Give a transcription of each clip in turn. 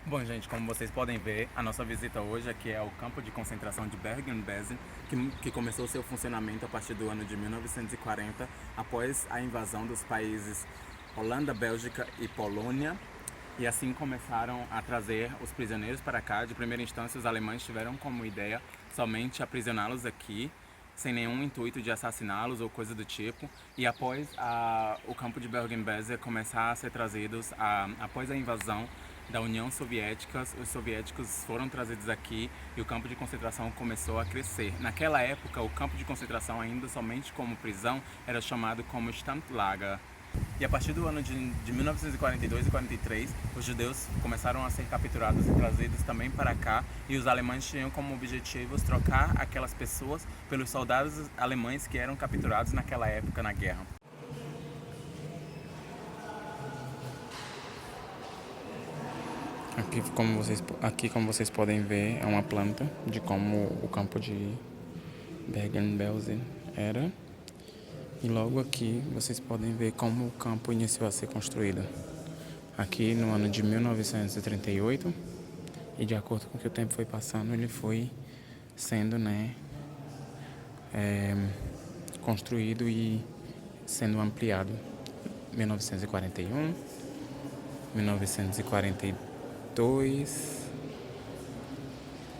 Bom, gente, como vocês podem ver, a nossa visita hoje aqui é o campo de concentração de Bergen-Belsen, que começou seu funcionamento a partir do ano de 1940, após a invasão dos países Holanda, Bélgica e Polônia. E assim começaram a trazer os prisioneiros para cá. De primeira instância, os alemães tiveram como ideia somente aprisioná-los aqui, sem nenhum intuito de assassiná-los ou coisa do tipo. E após o campo de Bergen-Belsen começar a ser trazidos, após a invasão da União Soviética, os soviéticos foram trazidos aqui e o campo de concentração começou a crescer. Naquela época, o campo de concentração, ainda somente como prisão, era chamado como Standlager. E a partir do ano de 1942 e 43, os judeus começaram a ser capturados e trazidos também para cá, e os alemães tinham como objetivos trocar aquelas pessoas pelos soldados alemães que eram capturados naquela época na guerra. Aqui como vocês podem ver, é uma planta de como o campo de Bergen-Belsen era. E logo aqui vocês podem ver como o campo iniciou a ser construído. Aqui no ano de 1938, e de acordo com que o tempo foi passando, ele foi sendo construído e sendo ampliado. 1941, 1942,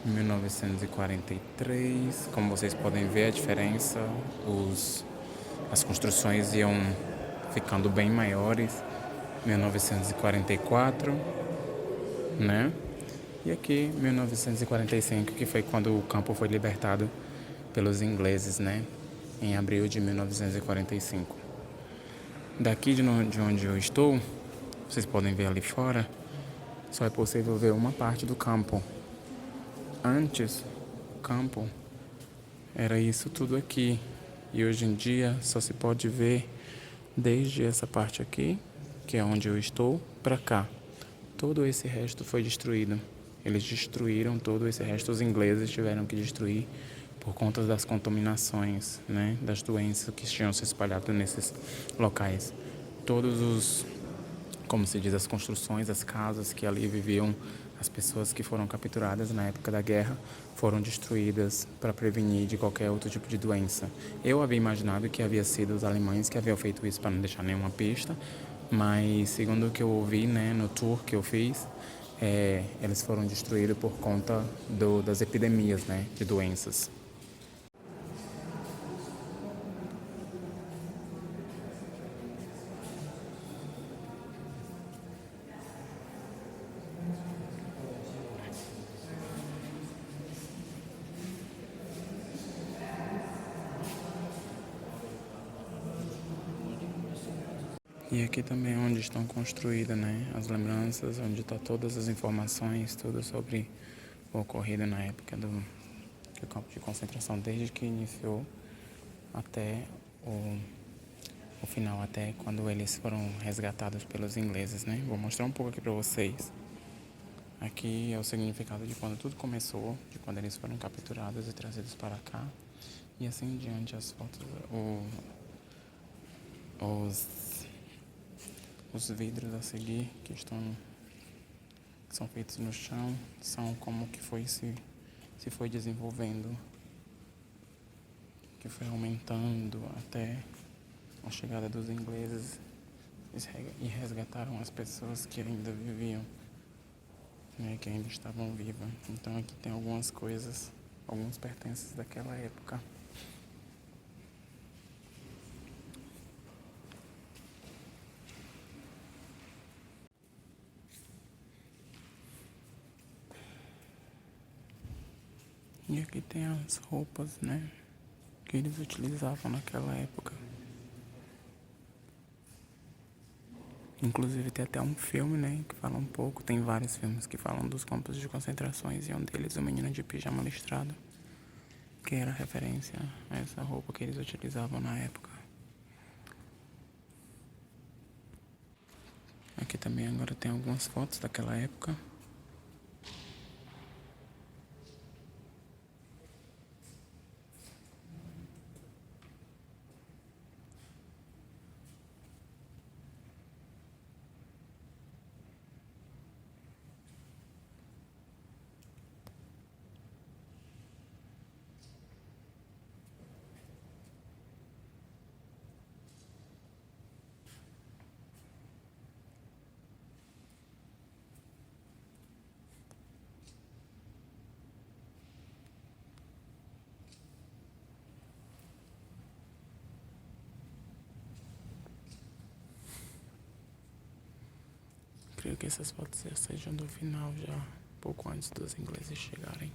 1943. Como vocês podem ver a diferença, as construções iam ficando bem maiores. 1944, né? E aqui 1945, que foi quando o campo foi libertado pelos ingleses, né? Em abril de 1945. Daqui de onde eu estou, vocês podem ver ali fora, só é possível ver uma parte do campo. Antes, o campo era isso tudo aqui. E hoje em dia só se pode ver desde essa parte aqui, que é onde eu estou, para cá. Todo esse resto foi destruído. Eles destruíram todo esse resto. Os ingleses tiveram que destruir por conta das contaminações, né, das doenças que tinham se espalhado nesses locais. Como se diz, as construções, as casas que ali viviam, as pessoas que foram capturadas na época da guerra, foram destruídas para prevenir de qualquer outro tipo de doença. Eu havia imaginado que havia sido os alemães que haviam feito isso para não deixar nenhuma pista, mas segundo o que eu ouvi, né, no tour que eu fiz, eles foram destruídos por conta das epidemias, né, de doenças. E aqui também é onde estão construídas, né, as lembranças, onde estão todas as informações, tudo sobre o ocorrido na época do campo de concentração, desde que iniciou até o final, até quando eles foram resgatados pelos ingleses, né. Vou mostrar um pouco aqui para vocês. Aqui é o significado de quando tudo começou, de quando eles foram capturados e trazidos para cá. E assim em diante, as fotos, os vidros a seguir que são feitos no chão, são como que se foi desenvolvendo, que foi aumentando até a chegada dos ingleses e resgataram as pessoas que ainda viviam, né, que ainda estavam vivas. Então aqui tem algumas coisas, alguns pertences daquela época. E aqui tem as roupas, né, que eles utilizavam naquela época. Inclusive tem até um filme, né, que fala um pouco, tem vários filmes que falam dos campos de concentrações, e um deles, o Menino de Pijama Listrado, que era referência a essa roupa que eles utilizavam na época. Aqui também agora tem algumas fotos daquela época. Creio que essas fotos já sejam do final, já pouco antes dos ingleses chegarem.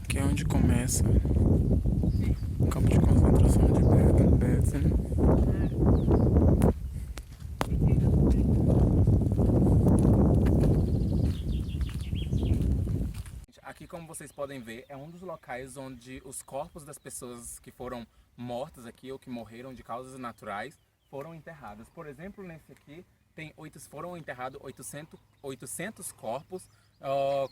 Aqui é onde começa o campo de concentração de Bergen-Belsen. Aqui, como vocês podem ver, é um dos locais onde os corpos das pessoas que foram mortas aqui ou que morreram de causas naturais foram enterradas. Por exemplo, nesse aqui foram enterrados 800 corpos.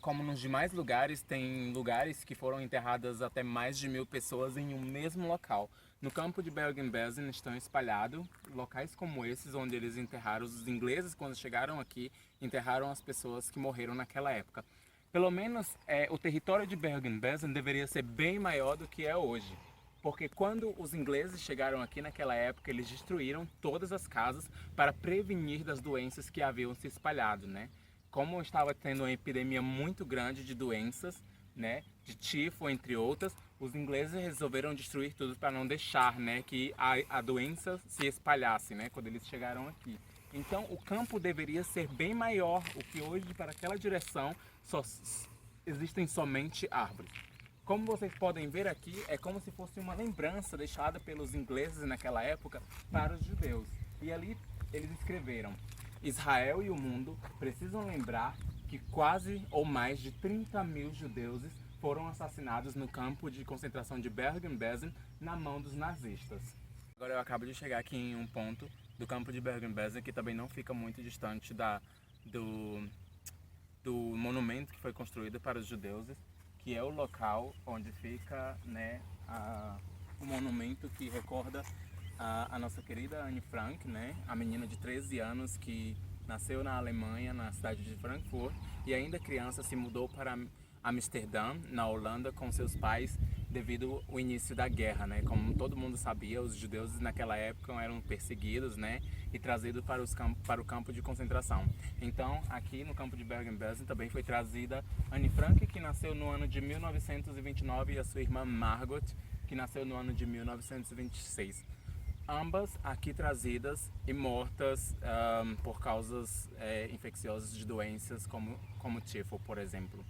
Como nos demais lugares, tem lugares que foram enterradas até mais de 1000 pessoas em um mesmo local. No campo de Bergen-Belsen estão espalhados locais como esses, onde eles enterraram os ingleses. Quando chegaram aqui, enterraram as pessoas que morreram naquela época. Pelo menos o território de Bergen-Belsen deveria ser bem maior do que é hoje. Porque quando os ingleses chegaram aqui naquela época, eles destruíram todas as casas para prevenir das doenças que haviam se espalhado, né? Como estava tendo uma epidemia muito grande de doenças, né, de tifo, entre outras, os ingleses resolveram destruir tudo para não deixar, né, que a doença se espalhasse, né, quando eles chegaram aqui. Então, o campo deveria ser bem maior, o que hoje, para aquela direção, só existem somente árvores. Como vocês podem ver aqui, é como se fosse uma lembrança deixada pelos ingleses naquela época para os judeus. E ali eles escreveram: Israel e o mundo precisam lembrar que quase ou mais de 30.000 judeus foram assassinados no campo de concentração de Bergen-Belsen na mão dos nazistas. Agora eu acabo de chegar aqui em um ponto do campo de Bergen-Belsen que também não fica muito distante do monumento que foi construído para os judeus, que é o local onde fica, né, o monumento que recorda a nossa querida Anne Frank, né, a menina de 13 anos que nasceu na Alemanha, na cidade de Frankfurt, e ainda criança se mudou para Amsterdã, na Holanda, com seus pais devido ao início da guerra, né? Como todo mundo sabia, os judeus naquela época eram perseguidos, né, e trazidos para o campo de concentração. Então, aqui no campo de Bergen-Belsen também foi trazida Anne Frank, que nasceu no ano de 1929, e a sua irmã Margot, que nasceu no ano de 1926. Ambas aqui trazidas e mortas por causas infecciosas de doenças como tifo, por exemplo.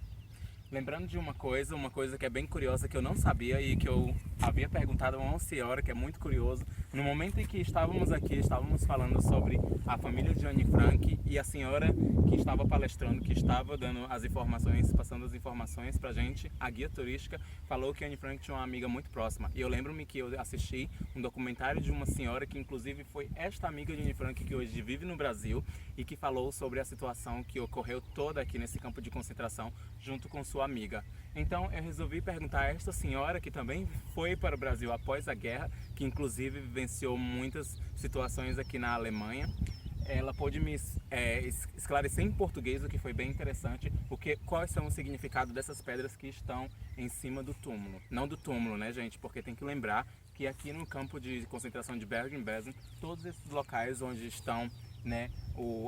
Lembrando de uma coisa que é bem curiosa, que eu não sabia e que eu havia perguntado a uma senhora, que é muito curioso. No momento em que estávamos aqui, estávamos falando sobre a família de Anne Frank, e a senhora que estava palestrando, que estava dando as informações, passando as informações pra gente, a guia turística, falou que Anne Frank tinha uma amiga muito próxima. E eu lembro-me que eu assisti um documentário de uma senhora que inclusive foi esta amiga de Anne Frank, que hoje vive no Brasil, e que falou sobre a situação que ocorreu toda aqui nesse campo de concentração, junto com sua amiga. Então eu resolvi perguntar a esta senhora, que também foi para o Brasil após a guerra, que inclusive vivenciou muitas situações aqui na Alemanha. Ela pôde me esclarecer em português, o que foi bem interessante, quais são o significado dessas pedras que estão em cima do túmulo. Não do túmulo, né, gente? Porque tem que lembrar que aqui no campo de concentração de Bergen-Belsen, todos esses locais onde estão, né,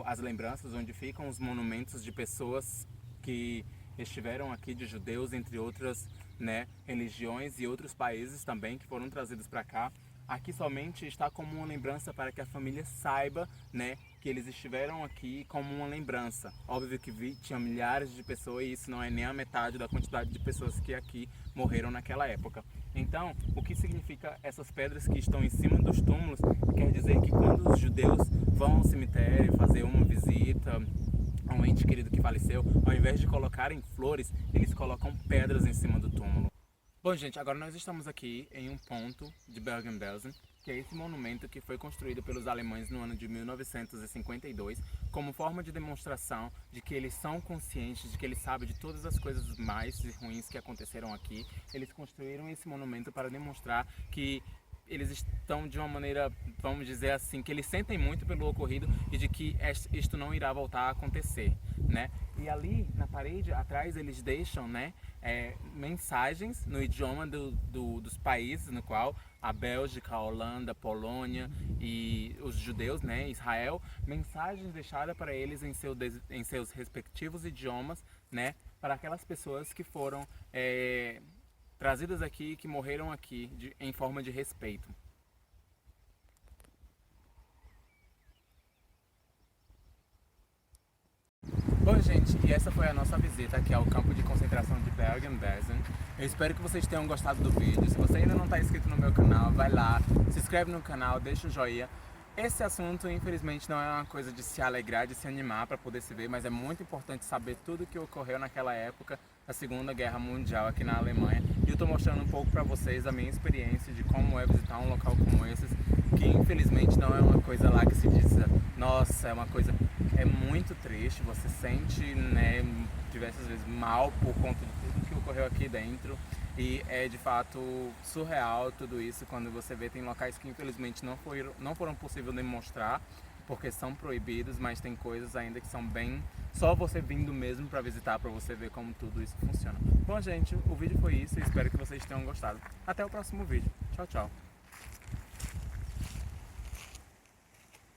as lembranças, onde ficam os monumentos de pessoas que estiveram aqui, de judeus, entre outras, né, religiões e outros países também que foram trazidos para cá. Aqui somente está como uma lembrança para que a família saiba, né, que eles estiveram aqui como uma lembrança. Óbvio que tinha milhares de pessoas e isso não é nem a metade da quantidade de pessoas que aqui morreram naquela época. Então, o que significa essas pedras que estão em cima dos túmulos? Quer dizer que quando os judeus vão ao cemitério fazer uma visita a um ente querido que faleceu, ao invés de colocarem flores, eles colocam pedras em cima do túmulo. Bom, gente, agora nós estamos aqui em um ponto de Bergen-Belsen, que é esse monumento que foi construído pelos alemães no ano de 1952, como forma de demonstração de que eles são conscientes, de que eles sabem de todas as coisas mais ruins que aconteceram aqui. Eles construíram esse monumento para demonstrar que eles estão de uma maneira, vamos dizer assim, que eles sentem muito pelo ocorrido e de que isto não irá voltar a acontecer, né? E ali na parede atrás eles deixam, né, mensagens no idioma dos países no qual a Bélgica, a Holanda, a Polônia e os judeus, né, Israel, mensagens deixadas para eles em seus respectivos idiomas, né, para aquelas pessoas que foram trazidas aqui, que morreram aqui em forma de respeito. Bom, gente, e essa foi a nossa visita aqui ao campo de concentração de Bergen-Belsen. Eu espero que vocês tenham gostado do vídeo. Se você ainda não está inscrito no meu canal, vai lá, se inscreve no canal, deixa o joinha. Esse assunto, infelizmente, não é uma coisa de se alegrar, de se animar para poder se ver, mas é muito importante saber tudo o que ocorreu naquela época da Segunda Guerra Mundial aqui na Alemanha. E eu estou mostrando um pouco para vocês a minha experiência de como é visitar um local como esse, que infelizmente não é uma coisa lá que se diz, nossa, é uma coisa, é muito triste, você sente, né, diversas vezes mal por conta de tudo que ocorreu aqui dentro. E é de fato surreal tudo isso quando você vê, tem locais que infelizmente não foram possível demonstrar porque são proibidos, mas tem coisas ainda que são bem, só você vindo mesmo para visitar, para você ver como tudo isso funciona. Bom, gente, o vídeo foi isso, espero que vocês tenham gostado. Até o próximo vídeo. Tchau, tchau.